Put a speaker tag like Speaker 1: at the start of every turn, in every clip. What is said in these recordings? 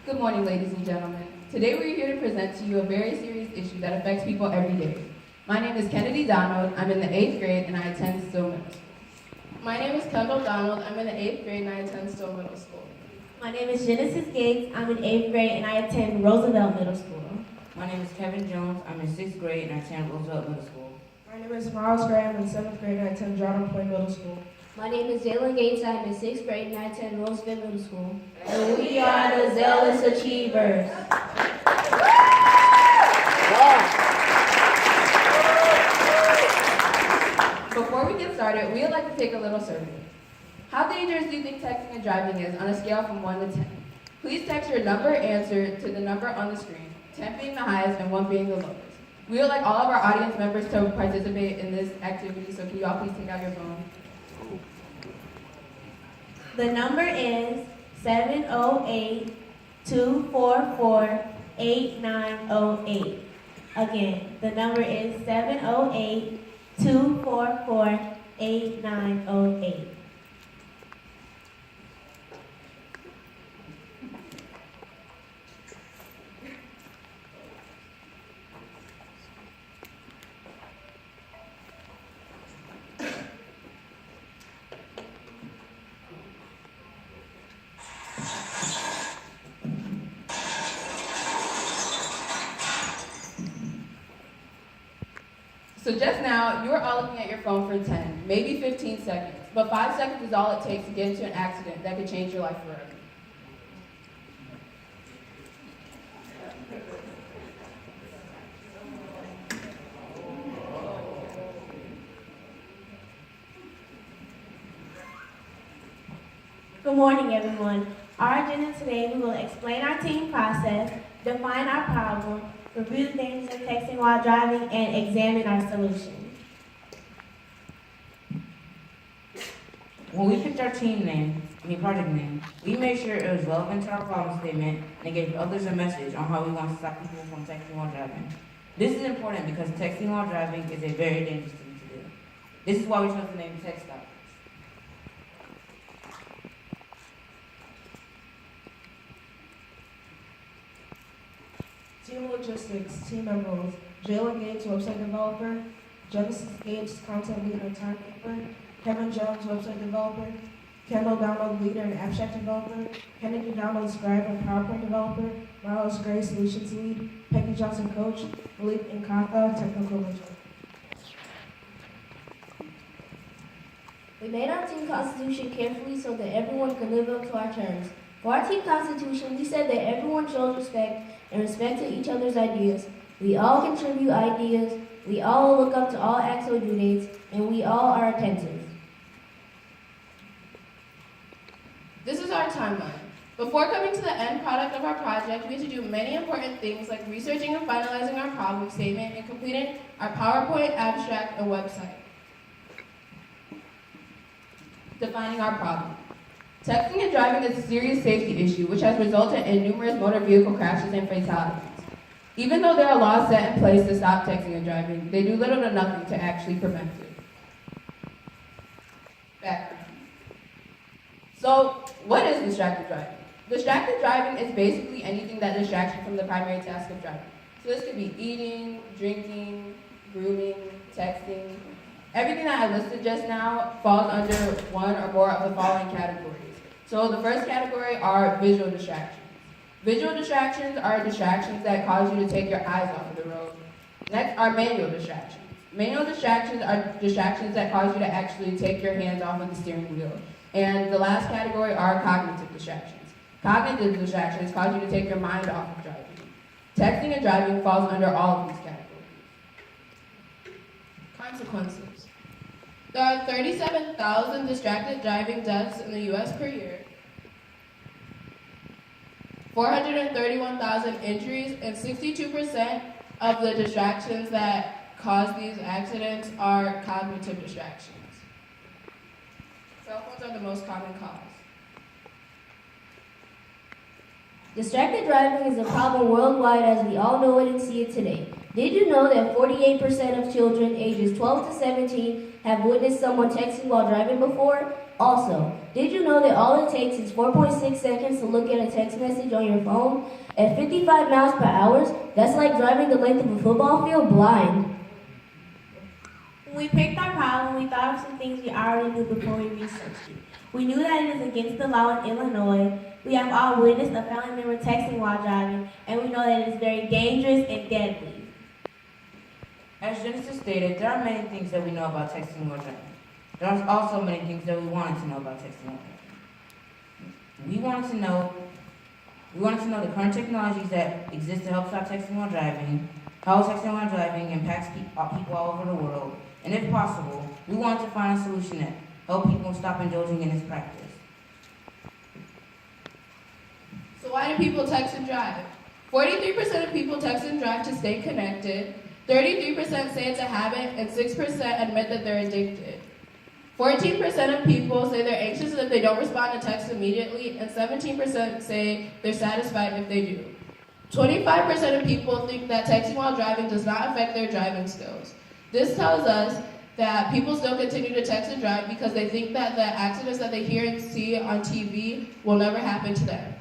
Speaker 1: Good morning, ladies and gentlemen. Today we're here to present to you a very serious issue that affects people every day. My name is Kennedy Donald. I'm in the 8th grade and I attend Stowe Middle School.
Speaker 2: My name is Kendall Donald. I'm in the 8th grade and I attend Stowe Middle School.
Speaker 3: My name is Genesis Gates. I'm in 8th grade and I attend Roosevelt Middle School.
Speaker 4: My name is Kevin Jones. I'm in 6th grade and I attend Roosevelt Middle School.
Speaker 5: My name is Miles Gray. I'm in 7th grade and I attend Jordan Point Middle School.
Speaker 6: My name is Jalen Gates. I'm in 6th grade and I attend Roosevelt Middle School.
Speaker 3: And we are the Zealous Achievers.
Speaker 1: Before we get started, we would like to take a little survey. How dangerous do you think texting and driving is on a scale from 1 to 10? Please text your number answer to the number on the screen, 10 being the highest and 1 being the lowest. We would like all of our audience members to participate in this activity, so can you all please take out your phone?
Speaker 3: The number is 708-244-8908. Again, the number is 708-244-8908.
Speaker 1: So just now, you were all looking at your phone for 10, maybe 15 seconds, but 5 seconds is all it takes to get into an accident that could change your life forever.
Speaker 3: Good morning, everyone. Our agenda today, we will explain our team process, define our problem, review the dangers of texting while driving, and examine our solution.
Speaker 4: When we picked our project name, we made sure it was relevant to our problem statement and gave others a message on how we want to stop people from texting while driving. This is important because texting while driving is a very dangerous thing to do. This is why we chose the name TextStop.
Speaker 5: Team Logistics, team members, Jalen Gates, website developer, Genesis Gates, content leader and timekeeper, Kevin Jones, website developer, Kendall Donald, leader and abstract developer, Kennedy Donald, scribe and PowerPoint developer, Miles Gray, solutions lead, Peggy Johnson, coach, Malik Nkatha, technical mentor.
Speaker 6: We made our team constitution carefully so that everyone could live up to our terms. For our team constitution, we said that everyone shows respect and respect to each other's ideas. We all contribute ideas, we all look up to all acts or due dates, and we all are attentive.
Speaker 2: This is our timeline. Before coming to the end product of our project, we had to do many important things like researching and finalizing our problem statement and completing our PowerPoint, abstract, and website.
Speaker 1: Defining our problem. Texting and driving is a serious safety issue which has resulted in numerous motor vehicle crashes and fatalities. Even though there are laws set in place to stop texting and driving, they do little to nothing to actually prevent it. Background. So, what is distracted driving? Distracted driving is basically anything that distracts you from the primary task of driving. So this could be eating, drinking, grooming, texting. Everything that I listed just now falls under one or more of the following categories. So the first category are visual distractions. Visual distractions are distractions that cause you to take your eyes off of the road. Next are manual distractions. Manual distractions are distractions that cause you to actually take your hands off of the steering wheel. And the last category are cognitive distractions. Cognitive distractions cause you to take your mind off of driving. Texting and driving falls under all of these categories.
Speaker 2: Consequences. There are 37,000 distracted driving deaths in the U.S. per year, 431,000 injuries, and 62% of the distractions that cause these accidents are cognitive distractions. Cell phones are the most common cause.
Speaker 6: Distracted driving is a problem worldwide as we all know it and see it today. Did you know that 48% of children ages 12 to 17 have witnessed someone texting while driving before? Also, Did you know that all it takes is 4.6 seconds to look at a text message on your phone? At 55 miles per hour, that's like driving the length of a football field blind.
Speaker 3: When we picked our problem, we thought of some things we already knew before we researched it. We knew that it is against the law in Illinois. We have all witnessed a family member texting while driving, and we know that it is very dangerous and deadly.
Speaker 4: As Genesis stated, there are many things that we know about texting while driving. There are also many things that we wanted to know about texting while driving. We wanted to know the current technologies that exist to help stop texting while driving, how texting while driving impacts people all over the world, and if possible, we wanted to find a solution that help people stop indulging in this practice.
Speaker 2: So why do people text and drive? 43% of people text and drive to stay connected, 33% say it's a habit, and 6% admit that they're addicted. 14% of people say they're anxious if they don't respond to texts immediately, and 17% say they're satisfied if they do. 25% of people think that texting while driving does not affect their driving skills. This tells us that people still continue to text and drive because they think that the accidents that they hear and see on TV will never happen to them.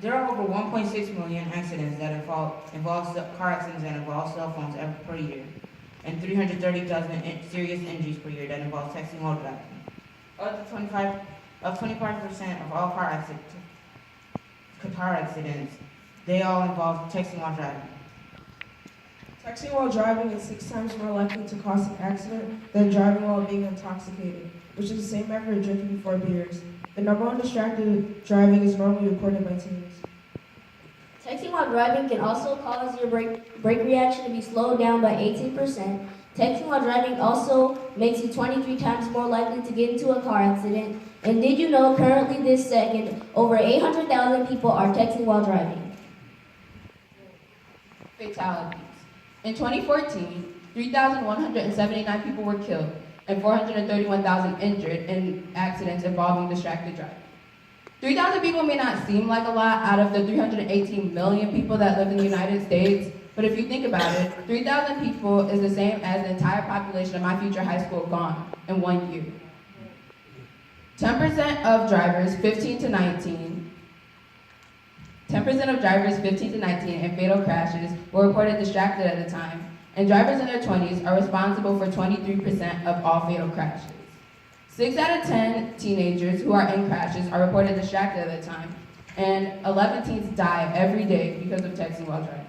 Speaker 4: There are over 1.6 million accidents that involve car accidents that involve cell phones per year, and 330,000 serious injuries per year that involve texting while driving. Of 25% of all car accidents, they all involve texting while driving.
Speaker 5: Texting while driving is 6 times more likely to cause an accident than driving while being intoxicated, which is the same after drinking 4 beers. The number one distracted driving is normally reported by teens.
Speaker 6: Texting while driving can also cause your brake reaction to be slowed down by 18%. Texting while driving also makes you 23 times more likely to get into a car accident. And did you know currently this second, over 800,000 people are texting while driving?
Speaker 1: Fatalities. In 2014, 3,179 people were killed and 431,000 injured in accidents involving distracted driving. 3,000 people may not seem like a lot out of the 318 million people that live in the United States, but if you think about it, 3,000 people is the same as the entire population of my future high school gone in 1 year. 10% of drivers 15 to 19 in fatal crashes were reported distracted at the time, and drivers in their 20s are responsible for 23% of all fatal crashes. 6 out of 10 teenagers who are in crashes are reported distracted at the time, and 11 teens die every day because of texting while driving.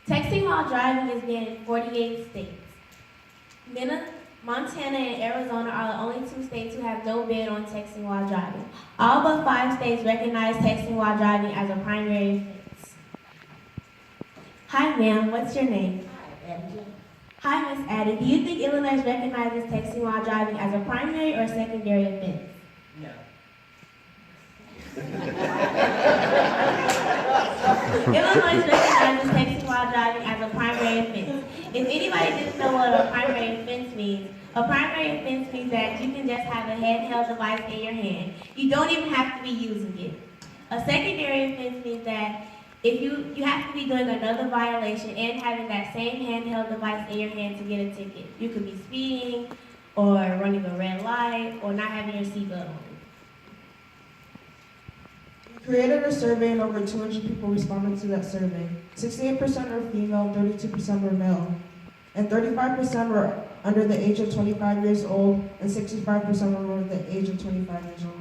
Speaker 3: Texting while driving is banned in 48 states. Montana and Arizona are the only 2 states who have no ban on texting while driving. All but 5 states recognize texting while driving as a primary offense. Hi, ma'am. What's your name? Hi, Miss Addie. Do you think Illinois recognizes texting while driving as a primary or secondary offense?
Speaker 4: No.
Speaker 3: Illinois recognizes texting while driving as a primary offense. If anybody didn't know what a primary offense means, a primary offense means that you can just have a handheld device in your hand. You don't even have to be using it. A secondary offense means that if you have to be doing another violation and having that same handheld device in your hand to get a ticket. You could be speeding, or running a red light, or not having your seatbelt on.
Speaker 5: We created a survey and over 200 people responded to that survey. 68% were female, 32% were male, and 35% were under the age of 25 years old, and 65% were over the age of 25 years old.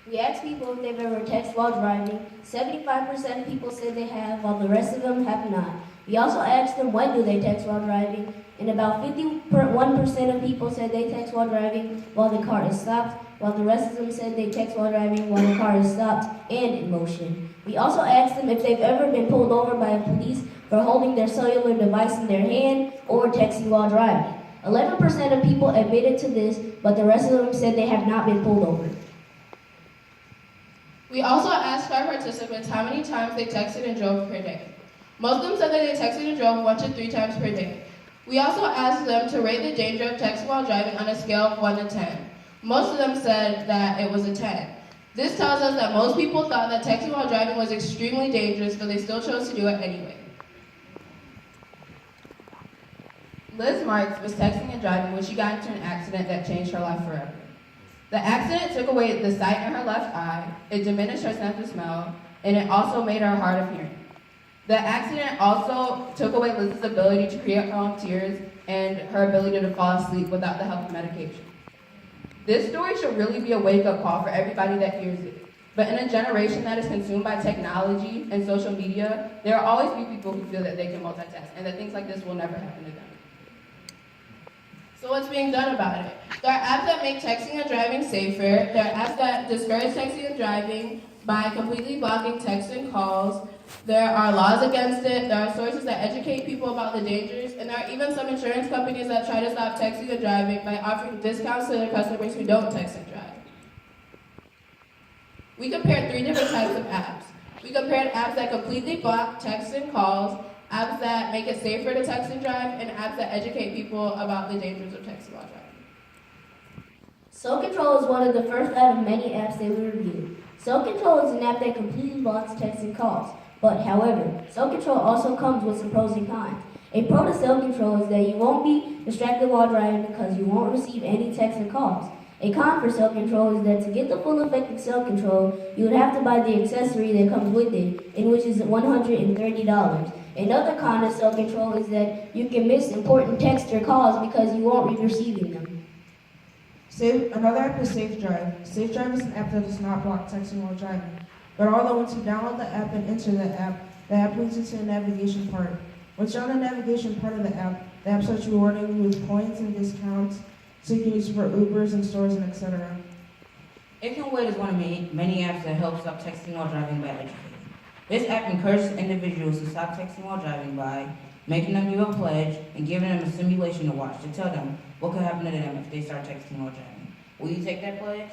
Speaker 6: We asked people if they've ever texted while driving. 75% of people said they have, while the rest of them have not. We also asked them when do they text while driving, and about 51% of people said they text while driving while the car is stopped, while the rest of them said they text while driving while the car is stopped and in motion. We also asked them if they've ever been pulled over by police for holding their cellular device in their hand or texting while driving. 11% of people admitted to this, but the rest of them said they have not been pulled over.
Speaker 2: We also asked our participants how many times they texted and drove per day. Most of them said that they texted and drove 1 to 3 times per day. We also asked them to rate the danger of texting while driving on a scale of 1 to 10. Most of them said that it was a 10. This tells us that most people thought that texting while driving was extremely dangerous, but they still chose to do it anyway.
Speaker 1: Liz Marks was texting and driving when she got into an accident that changed her life forever. The accident took away the sight in her left eye, it diminished her sense of smell, and it also made her hard of hearing. The accident also took away Liz's ability to create her own tears and her ability to fall asleep without the help of medication. This story should really be a wake-up call for everybody that hears it. But in a generation that is consumed by technology and social media, there will always be people who feel that they can multitask and that things like this will never happen to them.
Speaker 2: So what's being done about it? There are apps that make texting and driving safer. There are apps that discourage texting and driving by completely blocking texts and calls. There are laws against it. There are sources that educate people about the dangers. And there are even some insurance companies that try to stop texting and driving by offering discounts to their customers who don't text and drive. We compared 3 different types of apps. We compared apps that completely block texts and calls, apps that make it safer to text and drive, and apps that educate people about the dangers of texting while driving.
Speaker 6: Self Control is one of the first out of many apps that we reviewed. Self Control is an app that completely blocks texts and calls. But however, Self Control also comes with some pros and cons. A pro to Self Control is that you won't be distracted while driving because you won't receive any texts or calls. A con for Self Control is that to get the full effect of Self Control, you would have to buy the accessory that comes with it, in which is $130. Another con of Self Control is that you can miss important texts or calls because you won't be receiving them.
Speaker 5: Another app is Safe Drive. Safe Drive is an app that does not block texting while driving. But although once you download the app and enter the app leads you to the navigation part. Once you're on the navigation part of the app starts rewarding you with points and discounts so you can use for Ubers and stores and etc.
Speaker 4: It Can Wait is one of many apps that help stop texting while driving by educating. This app encourages individuals to stop texting while driving by making them give a pledge and giving them a simulation to watch to tell them what could happen to them if they start texting while driving. Will you take that pledge?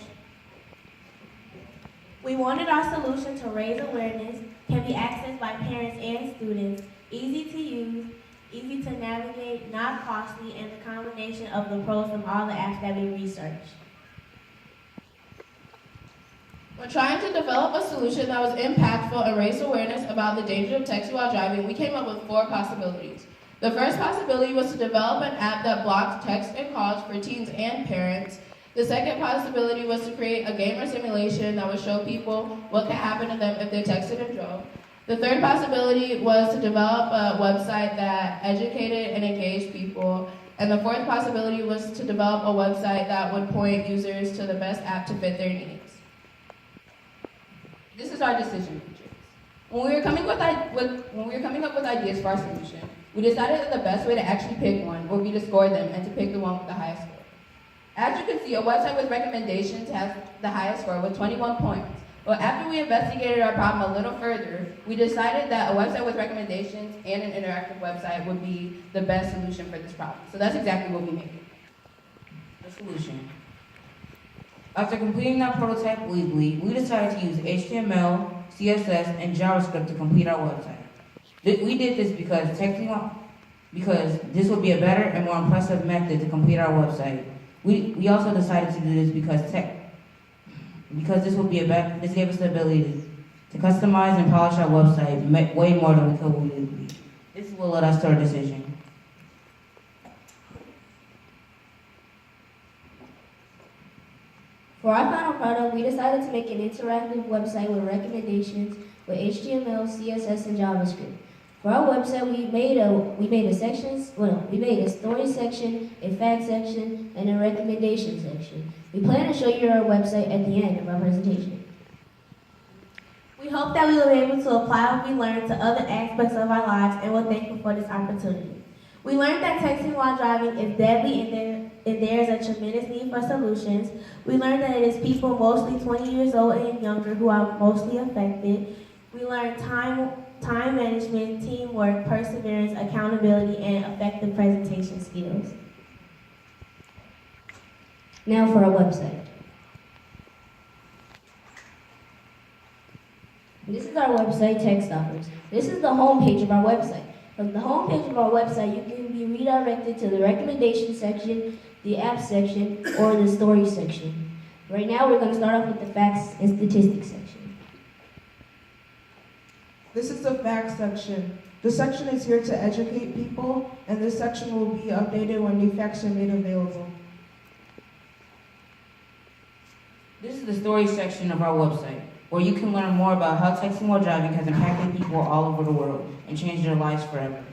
Speaker 3: We wanted our solution to raise awareness, can be accessed by parents and students, easy to use, easy to navigate, not costly, and the combination of the pros from all the apps that we researched.
Speaker 2: When trying to develop a solution that was impactful and raise awareness about the danger of texting while driving, we came up with 4 possibilities. The first possibility was to develop an app that blocked text and calls for teens and parents. The second possibility was to create a game or simulation that would show people what could happen to them if they texted and drove. The third possibility was to develop a website that educated and engaged people. And the fourth possibility was to develop a website that would point users to the best app to fit their needs.
Speaker 1: This is our decision matrix. When we were coming up with ideas for our solution, we decided that the best way to actually pick one would be to score them and to pick the one with the highest score. As you can see, a website with recommendations has the highest score with 21 points. But after we investigated our problem a little further, we decided that a website with recommendations and an interactive website would be the best solution for this problem. So that's exactly what we made.
Speaker 4: The solution. After completing our prototype legally, we decided to use HTML, CSS, and JavaScript to complete our website. We did this because this would be a better and more impressive method to complete our website. We also decided to do this because this gave us the ability to customize and polish our website way more than we could legally. This is what led us to our decision.
Speaker 6: For our final product, we decided to make an interactive website with recommendations with HTML, CSS, and JavaScript. For our website, we made a story section, a fact section, and a recommendation section. We plan to show you our website at the end of our presentation.
Speaker 3: We hope that we will be able to apply what we learned to other aspects of our lives, and we're thankful for this opportunity. We learned that texting while driving is deadly and there is a tremendous need for solutions. We learned that it is people mostly 20 years old and younger who are mostly affected. We learned time management, teamwork, perseverance, accountability, and effective presentation skills.
Speaker 6: Now for our website. This is our website, Text Offers. This is the homepage of our website. From the homepage of our website, you can be redirected to the recommendation section, the app section, or the story section. Right now, we're going to start off with the facts and statistics section.
Speaker 5: This is the facts section. This section is here to educate people, and this section will be updated when new facts are made available.
Speaker 4: This is the story section of our website, where you can learn more about how texting while driving has impacted people all over the world and changed their lives forever.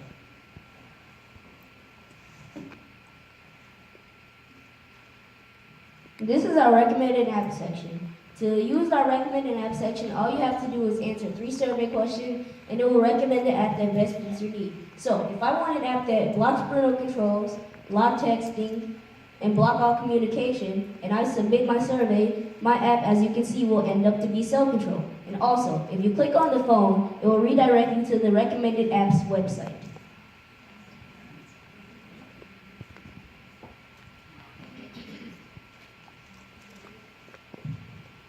Speaker 6: This is our recommended app section. To use our recommended app section, all you have to do is answer 3 survey questions, and it will recommend the app that best fits your need. So, if I want an app that blocks parental controls, block texting, and block all communication, and I submit my survey, my app, as you can see, will end up to be cell control. And also, if you click on the phone, it will redirect you to the recommended apps website.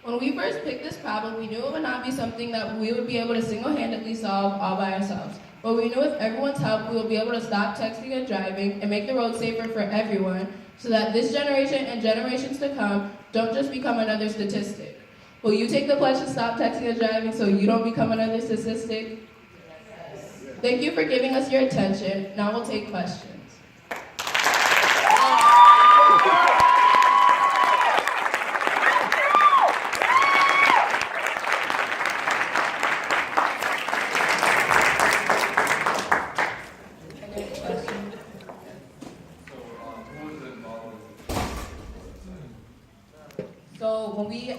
Speaker 2: When we first picked this problem, we knew it would not be something that we would be able to single-handedly solve all by ourselves. But we knew with everyone's help, we will be able to stop texting and driving and make the road safer for everyone so that this generation and generations to come don't just become another statistic. Will you take the pledge to stop texting and driving so you don't become another statistic? Yes. Thank you for giving us your attention. Now we'll take questions.
Speaker 1: So when we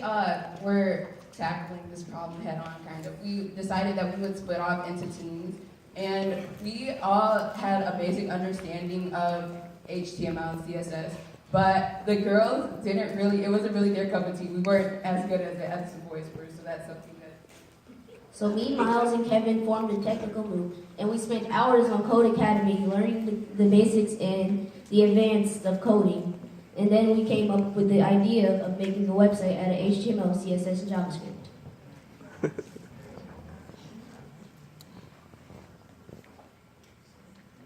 Speaker 1: were tackling this problem head on, kind of, we decided that we would split off into teams, and we all had a basic understanding of HTML and CSS, but the girls didn't really, it wasn't really their cup of tea. We weren't as good as the boys were, so that's something that.
Speaker 6: So me, Miles, and Kevin formed a technical group, and we spent hours on Code Academy learning the basics and the advanced of coding. And then we came up with the idea of making a website out of HTML, CSS, and JavaScript.
Speaker 7: Again,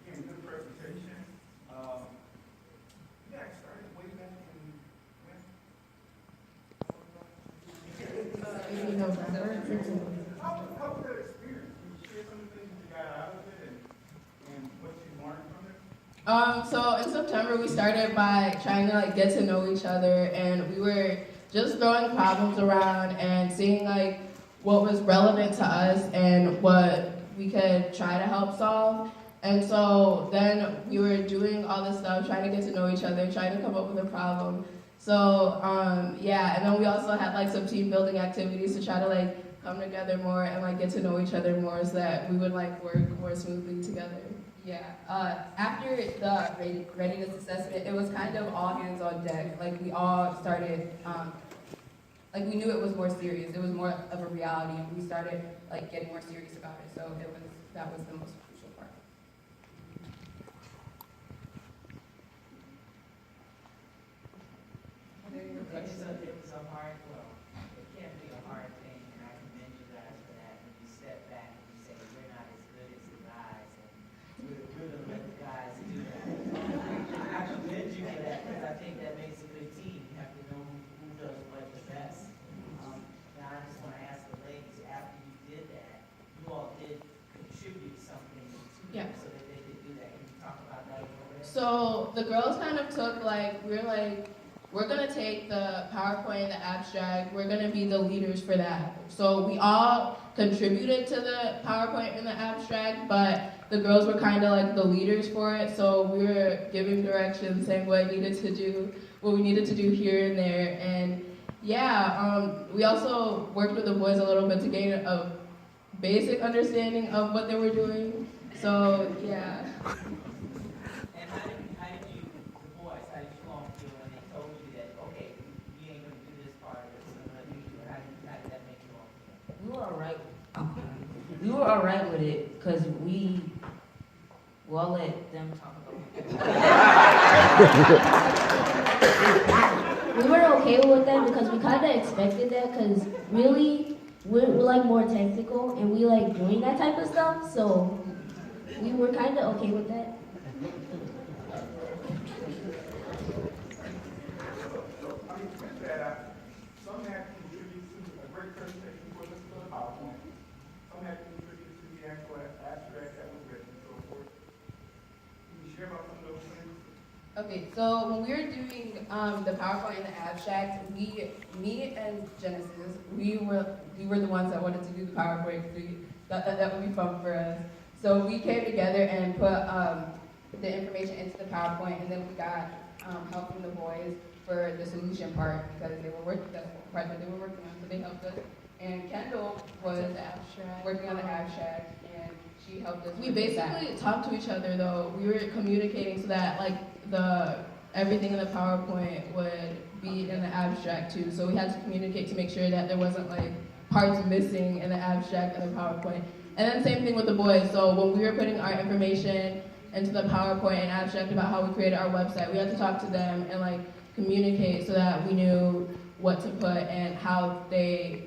Speaker 7: good presentation. Yeah, I started way back in when? How was that experience? Can you share some of the things that you got out of it and what you learned from it?
Speaker 2: So in September, we started by trying to get to know each other, and we were just throwing problems around and seeing what was relevant to us and what we could try to help solve. And so then we were doing all this stuff, trying to get to know each other, trying to come up with a problem. So yeah, and then we also had some team building activities to try to come together more and get to know each other more so that we would work more smoothly together.
Speaker 1: Yeah, after the readiness assessment, it was kind of all hands on deck. We all started, we knew it was more serious. It was more of a reality, and we started getting more serious about it. So that was the most crucial part.
Speaker 8: It was a hard, well, it can be a hard thing, and I commend you guys for that. When you step back and you say, we're not as good as the guys, and we're gonna let the guys do that. I commend you for that, because I think that makes a good team. You have to know who does what the best. Now, I just want to ask the ladies, after you did that, you all did contribute something to them so that they could do that. Can you talk about that a little bit?
Speaker 2: So the girls kind of took we're gonna take the PowerPoint and the abstract, we're gonna be the leaders for that. So we all contributed to the PowerPoint and the abstract, but the girls were kind of the leaders for it. So we were giving directions, saying what we needed to do here and there. And yeah, we also worked with the boys a little bit to gain a basic understanding of what they were doing. So yeah.
Speaker 8: And how did you, the boys, how did you all feel when they told you that, okay, we ain't gonna do this part of it, we're gonna do it, how did that make you all feel?
Speaker 4: We were alright. We were alright with it because we will let them talk about it.
Speaker 6: We were okay with that because we kind of expected that because really we're more technical and we like doing that type of stuff, so we were kind of okay with that.
Speaker 7: With that, some had contributed to a great presentation for the PowerPoint. Some had contributed to the actual abstract that was
Speaker 1: Okay, so when we were doing the PowerPoint and the abstract, me and Genesis, we were the ones that wanted to do the PowerPoint. That would be fun for us. So we came together and put the information into the PowerPoint, and then we got help from the boys for the solution part because they were working that's the part that they were working on, so they helped us. And Kendall was working on the abstract, and she helped us.
Speaker 2: We
Speaker 1: with that.
Speaker 2: basically talked to each other though. We were communicating so that like everything in the PowerPoint would be in the abstract too. So we had to communicate to make sure that there wasn't like parts missing in the abstract and the PowerPoint. And then same thing with the boys. So when we were putting our information into the PowerPoint and abstract about how we created our website, we had to talk to them and like communicate so that we knew what to put and how they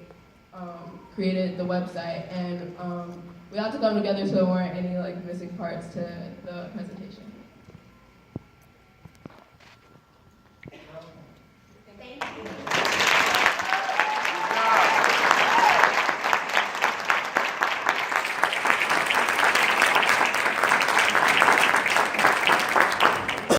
Speaker 2: created the website. And we had to come together so there weren't any like missing parts to the presentation.